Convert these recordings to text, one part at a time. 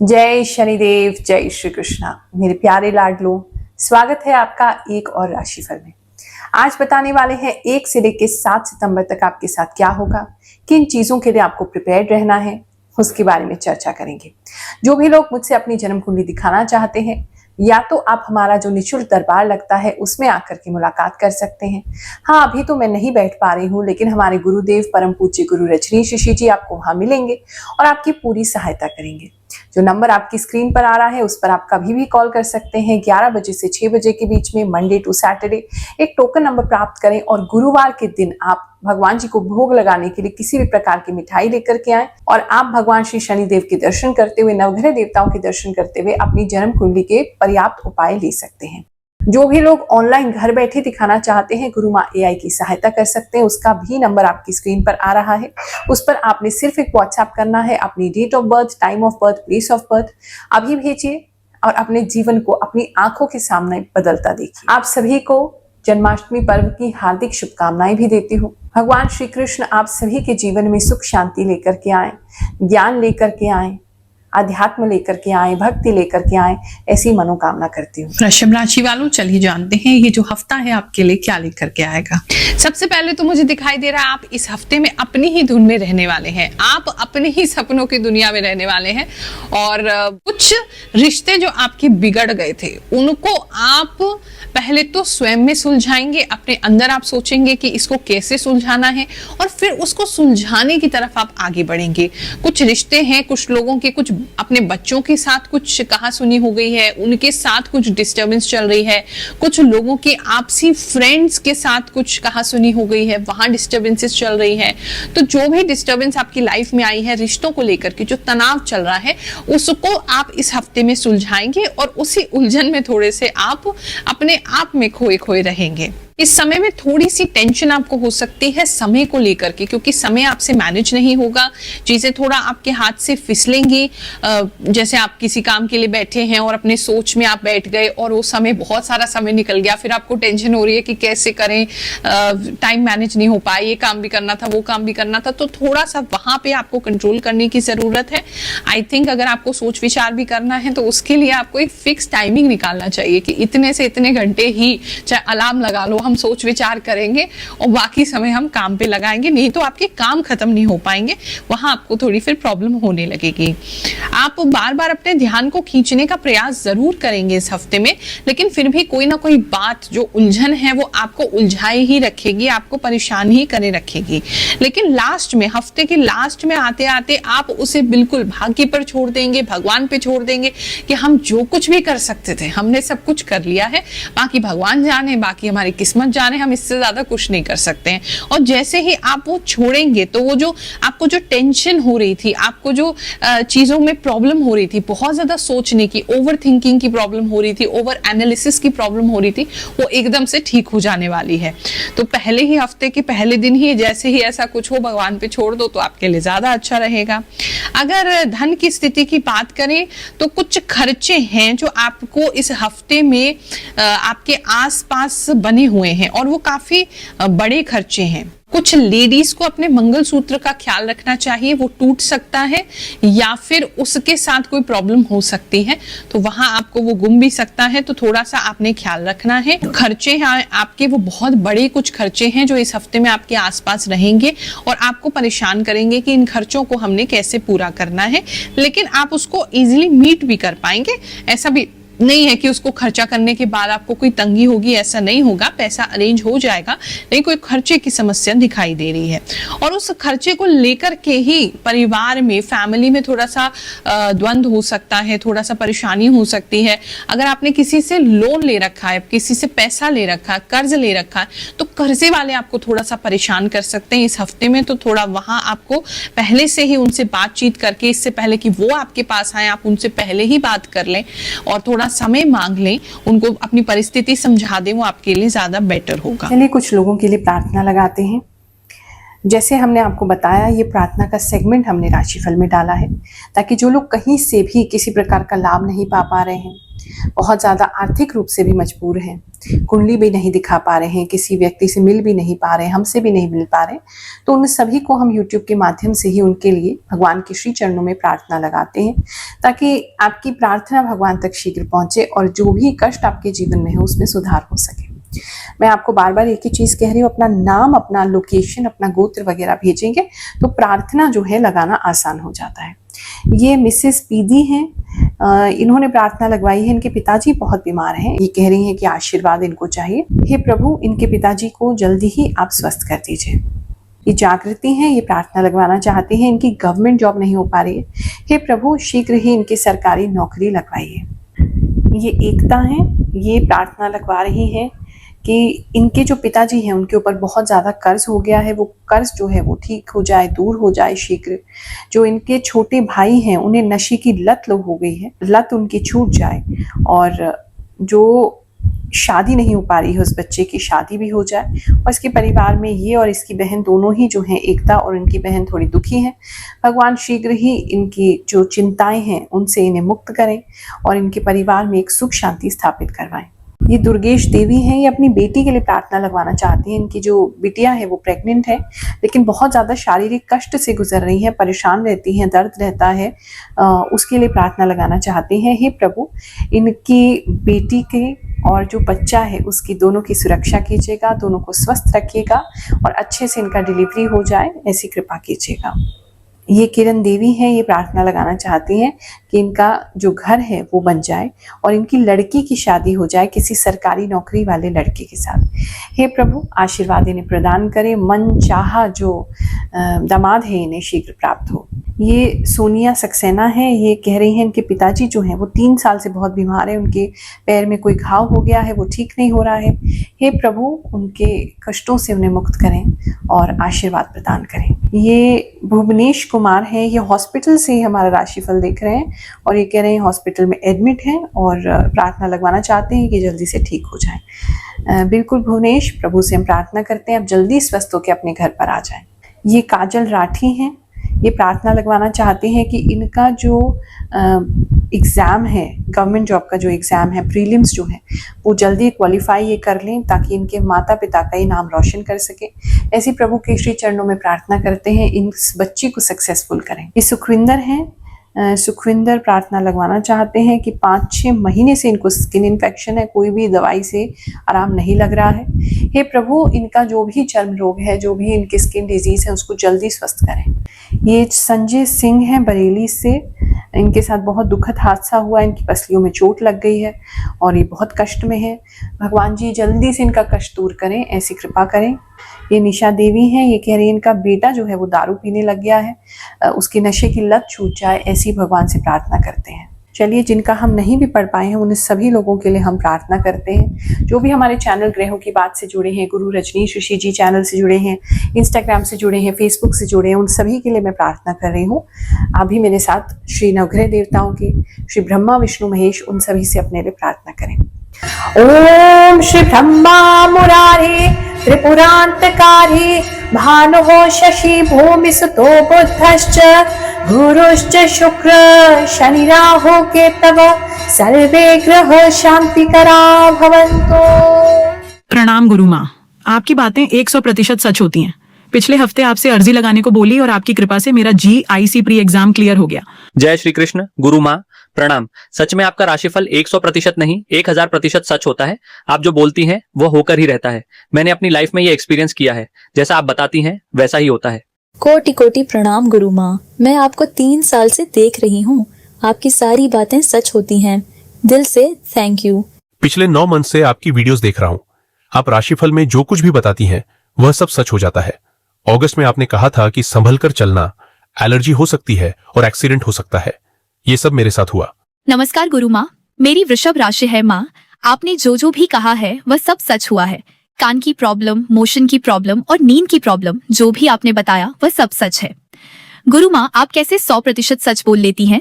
जय शनिदेव, जय श्री कृष्णा। मेरे प्यारे लाडलो, स्वागत है आपका एक और राशिफल में। आज बताने वाले हैं 1 से लेकर 7 सितंबर तक आपके साथ क्या होगा, किन चीजों के लिए आपको प्रिपेयर्ड रहना है, उसके बारे में चर्चा करेंगे। जो भी लोग मुझसे अपनी जन्म कुंडली दिखाना चाहते हैं, या तो आप हमारा जो निःशुल्क दरबार लगता है उसमें आकर के मुलाकात कर सकते हैं। हाँ, अभी तो मैं नहीं बैठ पा रही हूँ, लेकिन हमारे गुरुदेव परम पूज्य गुरु रजनीश ऋषि जी आपको वहां मिलेंगे और आपकी पूरी सहायता करेंगे। जो नंबर आपकी स्क्रीन पर आ रहा है उस पर आप कभी भी कॉल कर सकते हैं। 11 बजे से 6 बजे के बीच में, मंडे टू सैटरडे। एक टोकन नंबर प्राप्त करें और गुरुवार के दिन आप भगवान जी को भोग लगाने के लिए किसी भी प्रकार की मिठाई लेकर के आए और आप भगवान श्री शनिदेव के दर्शन करते हुए, नवग्रह देवताओं के दर्शन करते हुए अपनी जन्म कुंडली के पर्याप्त उपाय ले सकते हैं। जो भी लोग ऑनलाइन घर बैठे दिखाना चाहते हैं, गुरु माँ AI की सहायता कर सकते हैं। उसका भी नंबर आपकी स्क्रीन पर आ रहा है। उस पर आपने सिर्फ एक व्हाट्सएप करना है, अपनी date of birth, time of birth, place of birth अभी भेजिए और अपने जीवन को अपनी आंखों के सामने बदलता देखिए। आप सभी को जन्माष्टमी पर्व की हार्दिक शुभकामनाएं भी देती हूँ। भगवान श्री कृष्ण आप सभी के जीवन में सुख शांति लेकर के आए, ज्ञान लेकर के आए, अध्यात्म लेकर के आए, भक्ति लेकर के आए, ऐसी मनोकामना करती हूँ। वृषभ राशि वालों, चलिए जानते हैं ये जो हफ्ता है आपके लिए क्या लेकर के आएगा। सबसे पहले तो मुझे दिखाई दे रहा है आप इस हफ्ते में अपनी ही धुन में रहने वाले हैं। आप अपने ही सपनों की दुनिया में रहने वाले हैं और कुछ रिश्ते जो आपके बिगड़ गए थे उनको आप पहले तो स्वयं में सुलझाएंगे। अपने अंदर आप सोचेंगे कि इसको कैसे सुलझाना है और फिर उसको सुलझाने की तरफ आप आगे बढ़ेंगे। कुछ रिश्ते हैं, कुछ लोगों के, कुछ अपने बच्चों के साथ कुछ कहासुनी हो गई है, उनके साथ कुछ डिस्टर्बेंस चल रही है। कुछ लोगों के आपसी फ्रेंड्स के साथ कुछ कहासुनी हो गई है, वहां डिस्टर्बेंसेस चल रही है। तो जो भी डिस्टर्बेंस आपकी लाइफ में आई है, रिश्तों को लेकर के जो तनाव चल रहा है, उसको आप इस हफ्ते में सुलझाएंगे और उसी उलझन में थोड़े से आप अपने आप में खोए खोए रहेंगे। इस समय में थोड़ी सी टेंशन आपको हो सकती है समय को लेकर के, क्योंकि समय आपसे मैनेज नहीं होगा, चीजें थोड़ा आपके हाथ से फिसलेंगी। जैसे आप किसी काम के लिए बैठे हैं और अपने सोच में आप बैठ गए और वो समय, बहुत सारा समय निकल गया, फिर आपको टेंशन हो रही है कि कैसे करें, टाइम मैनेज नहीं हो पाया, ये काम भी करना था, वो काम भी करना था। तो थोड़ा सा वहां पे आपको कंट्रोल करने की जरूरत है। आई थिंक अगर आपको सोच विचार भी करना है तो उसके लिए आपको एक फिक्स टाइमिंग निकालना चाहिए कि इतने से इतने घंटे ही, चाहे अलार्म लगा लो, हम सोच विचार करेंगे और बाकी समय हम काम पे लगाएंगे। नहीं तो आपके काम खत्म नहीं हो पाएंगे, वहां आपको थोड़ी फिर प्रॉब्लम होने लगेगी। आप बार बार अपने ध्यान को खींचने का प्रयास जरूर करेंगे इस हफ्ते में, लेकिन फिर भी कोई ना कोई बात जो उलझन है वो आपको उलझाए ही रखेगी, आपको परेशान ही करे रखेगी। लेकिन लास्ट में, हफ्ते के लास्ट में आते आते आप उसे बिल्कुल भाग्य पर छोड़ देंगे, भगवान पे छोड़ देंगे कि हम जो कुछ भी कर सकते थे हमने सब कुछ कर लिया है, बाकी भगवान जाने, बाकी हमारी किस्मत जाने, हम इससे ज्यादा कुछ नहीं कर सकते हैं। और जैसे ही आप वो छोड़ेंगे तो वो जो आपको जो टेंशन हो रही थी, आपको जो चीजों में प्रॉब्लम हो रही थी, बहुत ज्यादा सोचने की, ओवर थिंकिंग की प्रॉब्लम हो रही थी, ओवर एनालिसिस की प्रॉब्लम हो रही थी, वो एकदम से ठीक हो जाने वाली है। तो पहले ही हफ्ते के पहले दिन ही जैसे ही ऐसा कुछ हो, भगवान पे छोड़ दो तो आपके लिए ज्यादा अच्छा रहेगा। अगर धन की स्थिति की बात करें तो कुछ खर्चे हैं जो आपको इस हफ्ते में आपके आसपास बने हुए हैं और वो काफी बड़े खर्चे हैं। कुछ लेडीज को अपने मंगलसूत्र का ख्याल रखना चाहिए, वो टूट सकता है या फिर उसके साथ कोई प्रॉब्लम हो सकती है, तो वहां आपको वो गुम भी सकता है, तो थोड़ा सा आपने ख्याल रखना है। खर्चे हैं आपके, वो बहुत बड़े कुछ खर्चे हैं जो इस हफ्ते में आपके आसपास रहेंगे और आपको परेशान करेंगे कि इन खर्चों को हमने कैसे पूरा करना है। लेकिन आप उसको इजीली मीट भी कर पाएंगे। ऐसा भी नहीं है कि उसको खर्चा करने के बाद आपको कोई तंगी होगी, ऐसा नहीं होगा, पैसा अरेंज हो जाएगा। नहीं, कोई खर्चे की समस्या दिखाई दे रही है और उस खर्चे को लेकर के ही परिवार में, फैमिली में थोड़ा सा द्वंद्व हो सकता है, थोड़ा सा परेशानी हो सकती है। अगर आपने किसी से लोन ले रखा है, किसी से पैसा ले रखा है, कर्ज ले रखा है, तो कर्जे वाले आपको थोड़ा सा परेशान कर सकते हैं इस हफ्ते में। तो थोड़ा वहां आपको पहले से ही उनसे बातचीत करके, इससे पहले कि वो आपके पास आए, आप उनसे पहले ही बात कर लें और थोड़ा समय मांग लें, उनको अपनी परिस्थिति समझा दें, वो आपके लिए ज्यादा बेटर होगा। चलिए कुछ लोगों के लिए प्रार्थना लगाते हैं। जैसे हमने आपको बताया, ये प्रार्थना का सेगमेंट हमने राशिफल में डाला है ताकि जो लोग कहीं से भी किसी प्रकार का लाभ नहीं पा रहे हैं, बहुत ज़्यादा आर्थिक रूप से भी मजबूर हैं, कुंडली भी नहीं दिखा पा रहे हैं, किसी व्यक्ति से मिल भी नहीं पा रहे हैं, हमसे भी नहीं मिल पा रहे, तो उन सभी को हम यूट्यूब के माध्यम से ही उनके लिए भगवान के श्री चरणों में प्रार्थना लगाते हैं, ताकि आपकी प्रार्थना भगवान तक शीघ्र पहुंचे और जो भी कष्ट आपके जीवन में है उसमें सुधार हो सके। मैं आपको बार बार एक ही चीज कह रही हूँ, अपना नाम, अपना लोकेशन, अपना गोत्र वगैरह भेजेंगे तो प्रार्थना जो है लगाना आसान हो जाता है। ये मिसेस पीदी हैं, इन्होंने प्रार्थना लगवाई है। इनके पिताजी बहुत बीमार हैं, ये कह रही हैं कि आशीर्वाद इनको चाहिए। हे प्रभु, इनके पिताजी को जल्दी ही आप स्वस्थ कर दीजिए। ये जागृति हैं, ये प्रार्थना लगवाना चाहती हैं, इनकी गवर्नमेंट जॉब नहीं हो पा रही है। हे प्रभु, शीघ्र ही इनकी सरकारी नौकरी लगवाइए। ये एकता है, ये प्रार्थना लगवा रही है कि इनके जो पिताजी हैं उनके ऊपर बहुत ज़्यादा कर्ज हो गया है, वो कर्ज जो है वो ठीक हो जाए, दूर हो जाए शीघ्र। जो इनके छोटे भाई हैं उन्हें नशे की लत हो गई है, लत उनकी छूट जाए, और जो शादी नहीं हो पा रही है उस बच्चे की शादी भी हो जाए। और इसके परिवार में ये और इसकी बहन दोनों ही जो हैं, एकता और इनकी बहन थोड़ी दुखी हैं। भगवान शीघ्र ही इनकी जो चिंताएं हैं उनसे इन्हें मुक्त करें और इनके परिवार में एक सुख शांति स्थापित करवाएं। ये दुर्गेश देवी हैं, ये अपनी बेटी के लिए प्रार्थना लगवाना चाहती हैं। इनकी जो बिटिया है वो प्रेग्नेंट है, लेकिन बहुत ज़्यादा शारीरिक कष्ट से गुजर रही है, परेशान रहती हैं, दर्द रहता है, उसके लिए प्रार्थना लगाना चाहती हैं। हे प्रभु, इनकी बेटी के और जो बच्चा है उसकी दोनों की सुरक्षा कीजिएगा, दोनों को स्वस्थ रखिएगा और अच्छे से इनका डिलीवरी हो जाए, ऐसी कृपा कीजिएगा। ये किरण देवी हैं, ये प्रार्थना लगाना चाहती हैं कि इनका जो घर है वो बन जाए और इनकी लड़की की शादी हो जाए किसी सरकारी नौकरी वाले लड़के के साथ। हे प्रभु, आशीर्वाद इन्हें प्रदान करें, मन चाहा जो दामाद है इन्हें शीघ्र प्राप्त हो। ये सोनिया सक्सेना है, ये कह रही हैं इनके पिताजी जो हैं वो 3 साल से बहुत बीमार है, उनके पैर में कोई घाव हो गया है, वो ठीक नहीं हो रहा है। हे प्रभु, उनके कष्टों से उन्हें मुक्त करें और आशीर्वाद प्रदान करें। ये भुवनेश कुमार है, ये हॉस्पिटल से ही हमारा राशिफल देख रहे हैं और ये कह रहे हैं हॉस्पिटल में एडमिट हैं और प्रार्थना लगवाना चाहते हैं कि जल्दी से ठीक हो जाए। बिल्कुल भुवनेश, प्रभु से हम प्रार्थना करते हैं आप जल्दी स्वस्थ होकर अपने घर पर आ जाएं। ये काजल राठी हैं, ये प्रार्थना लगवाना चाहते हैं कि इनका जो एग्ज़ाम है, गवर्नमेंट जॉब का जो एग्ज़ाम है, प्रीलिम्स जो है, वो जल्दी क्वालिफाई ये कर लें ताकि इनके माता पिता का ही नाम रोशन कर सके। ऐसी प्रभु के श्री चरणों में प्रार्थना करते हैं, इस बच्ची को सक्सेसफुल करें। ये सुखविंदर हैं, सुखविंदर प्रार्थना लगवाना चाहते हैं कि 5-6 महीने से इनको स्किन इन्फेक्शन है, कोई भी दवाई से आराम नहीं लग रहा है। हे प्रभु, इनका जो भी चर्म रोग है, जो भी इनकी स्किन डिजीज है, उसको जल्दी स्वस्थ करें। ये संजय सिंह हैं बरेली से, इनके साथ बहुत दुखद हादसा हुआ, इनकी पसलियों में चोट लग गई है और ये बहुत कष्ट में है। भगवान जी जल्दी से इनका कष्ट दूर करें, ऐसी कृपा करें। ये निशा देवी हैं, ये कह रही है इनका बेटा जो है वो दारू पीने लग गया है, उसकी नशे की लत छूट जाए, ऐसी भगवान से प्रार्थना करते हैं। चलिए, जिनका हम नहीं भी पढ़ पाए हैं उन सभी लोगों के लिए हम प्रार्थना करते हैं। जो भी हमारे चैनल ग्रहों की बात से जुड़े हैं, गुरु रजनीश ऋषि जी चैनल से जुड़े हैं, इंस्टाग्राम से जुड़े हैं, फेसबुक से जुड़े हैं, उन सभी के लिए मैं प्रार्थना कर रही हूँ। आप भी मेरे साथ श्री नवग्रह देवताओं की, श्री ब्रह्मा विष्णु महेश, उन सभी से अपने लिए प्रार्थना करें। ओम श्री ब्रह्मा मुरारी त्रिपुरांतकारी भानुः शशि भूमि सुतो बुद्धश्च गुरुश्च शुक्र शनि राहु केतव सर्वे ग्रह शांतिकरा भवन्तु। प्रणाम गुरु माँ, आपकी बातें 100% सच होती हैं। पिछले हफ्ते आपसे अर्जी लगाने को बोली और आपकी कृपा से मेरा GIC प्री एग्जाम क्लियर हो गया। जय श्री कृष्ण। गुरु माँ प्रणाम। सच में आपका राशिफल 100% नहीं 1000% सच होता है। आप जो बोलती हैं वो होकर ही रहता है। मैंने अपनी लाइफ में ये एक्सपीरियंस किया है, जैसा आप बताती हैं वैसा ही होता है। कोटि कोटि प्रणाम गुरु माँ, मैं आपको 3 साल से देख रही हूँ, आपकी सारी बातें सच होती हैं। दिल से थैंक यू। पिछले 9 मंथ से आपकी वीडियोस देख रहा हूँ। आप राशिफल में जो कुछ भी बताती हैं वह सब सच हो जाता है। अगस्त में आपने कहा था कि संभल कर चलना, एलर्जी हो सकती है और एक्सीडेंट हो सकता है। ये सब मेरे साथ हुआ। नमस्कार गुरु माँ, मेरी वृषभ राशि है माँ। आपने जो भी कहा है वह सब सच हुआ है। कान की प्रॉब्लम, मोशन की प्रॉब्लम और नींद की प्रॉब्लम, जो भी आपने बताया वह सब सच है। गुरु माँ, आप कैसे 100% सच बोल लेती हैं?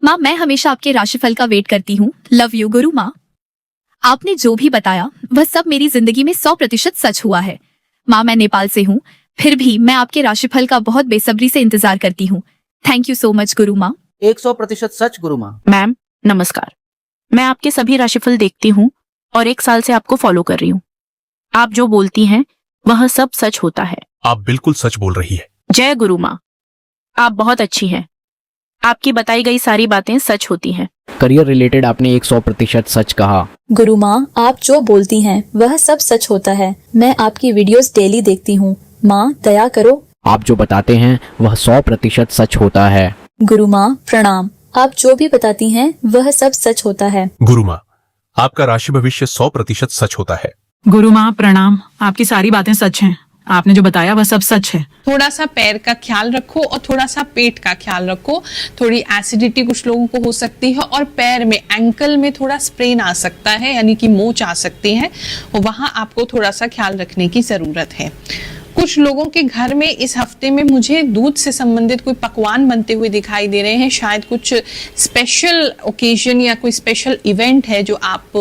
माँ, मैं हमेशा आपके राशिफल का वेट करती हूँ। लव यू गुरु माँ। आपने जो भी बताया वह सब मेरी जिंदगी में 100% सच हुआ है। माँ, मैं नेपाल से हूँ, फिर भी मैं आपके राशिफल का बहुत बेसब्री से इंतजार करती हूँ। थैंक यू सो मच गुरु माँ। 100% सच गुरु माँ। मैम नमस्कार, मैं आपके सभी राशिफल देखती हूँ और 1 साल से आपको फॉलो कर रही हूँ। आप जो बोलती हैं वह सब सच होता है। आप बिल्कुल सच बोल रही है। जय गुरु माँ, आप बहुत अच्छी हैं। आपकी बताई गई सारी बातें सच होती हैं। करियर रिलेटेड आपने 100% सच कहा। गुरु माँ, आप जो बोलती हैं वह सब सच होता है। मैं आपकी वीडियोस डेली देखती हूँ। माँ दया करो। आप जो बताते हैं वह 100% सच होता है। गुरु माँ प्रणाम। आप जो भी बताती हैं वह सब सच होता है। गुरु माँ, आपका राशि भविष्य 100% सच होता है। गुरु माँ प्रणाम, आपकी सारी बातें सच हैं। आपने जो बताया वह सब सच है। थोड़ा सा पैर का ख्याल रखो और थोड़ा सा पेट का ख्याल रखो। थोड़ी एसिडिटी कुछ लोगों को हो सकती है और पैर में एंकल में थोड़ा स्प्रेन आ सकता है, यानी कि मोच आ सकती है, और वहां आपको थोड़ा सा ख्याल रखने की जरूरत है। कुछ लोगों के घर में इस हफ्ते में मुझे दूध से संबंधित कोई पकवान बनते हुए दिखाई दे रहे हैं। शायद कुछ स्पेशल ओकेजन या कोई स्पेशल इवेंट है जो आप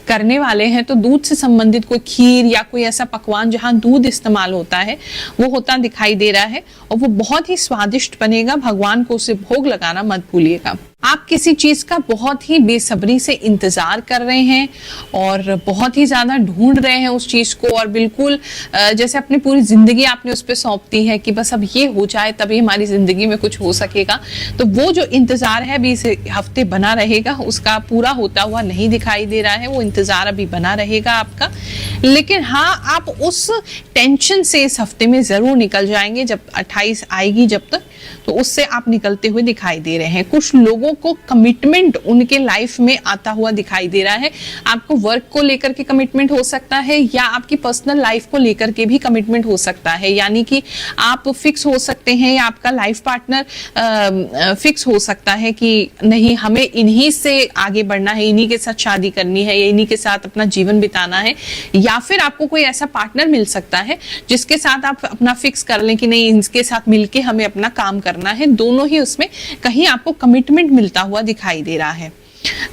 करने वाले हैं, तो दूध से संबंधित कोई खीर या कोई ऐसा पकवान जहां दूध इस्तेमाल होता है वो होता दिखाई दे रहा है, और वो बहुत ही स्वादिष्ट बनेगा। भगवान को उसे भोग लगाना मत भूलिएगा। आप किसी चीज का बहुत ही बेसब्री से इंतजार कर रहे हैं और बहुत ही ज्यादा ढूंढ रहे हैं उस चीज को, और बिल्कुल जैसे अपनी पूरी जिंदगी आपने उस पर सौंप दी है कि बस अब ये हो जाए तभी हमारी जिंदगी में कुछ हो सकेगा। तो वो जो इंतजार है अभी इस हफ्ते बना रहेगा, उसका पूरा होता हुआ नहीं दिखाई दे रहा है। वो इंतजार अभी बना रहेगा आपका, लेकिन हाँ, आप उस टेंशन से इस हफ्ते में जरूर निकल जाएंगे। जब 28 आएगी जब तक, तो उससे आप निकलते हुए दिखाई दे रहे हैं। कुछ लोगों को कमिटमेंट उनके लाइफ में आता हुआ दिखाई दे रहा है। आपको वर्क को लेकर के कमिटमेंट हो सकता है या आपकी पर्सनल लाइफ को लेकर के भी कमिटमेंट हो सकता है, यानी कि आप फिक्स हो सकते हैं या आपका लाइफ पार्टनर फिक्स हो सकता है कि नहीं, हमें इन्हीं से आगे बढ़ना है, इन्हीं के साथ शादी करनी है या इन्हीं के साथ अपना जीवन बिताना है। या फिर आपको कोई ऐसा पार्टनर मिल सकता है जिसके साथ आप अपना फिक्स कर लें कि नहीं, इनके साथ मिलके हमें अपना काम करना है। दोनों ही उसमें कहीं आपको कमिटमेंट मिलता हुआ दिखाई दे रहा है।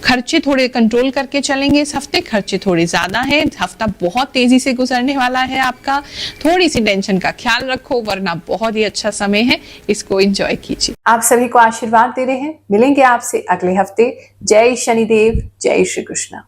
खर्चे थोड़े कंट्रोल करके चलेंगे इस हफ्ते, खर्चे थोड़े ज्यादा हैं। हफ्ता बहुत तेजी से गुजरने वाला है आपका। थोड़ी सी टेंशन का ख्याल रखो, वरना बहुत ही अच्छा समय है, इसको एंजॉय कीजिए। आप सभी को आशीर्वाद दे रहे हैं। मिलेंगे आपसे अगले हफ्ते। जय शनिदेव, जय श्री कृष्ण।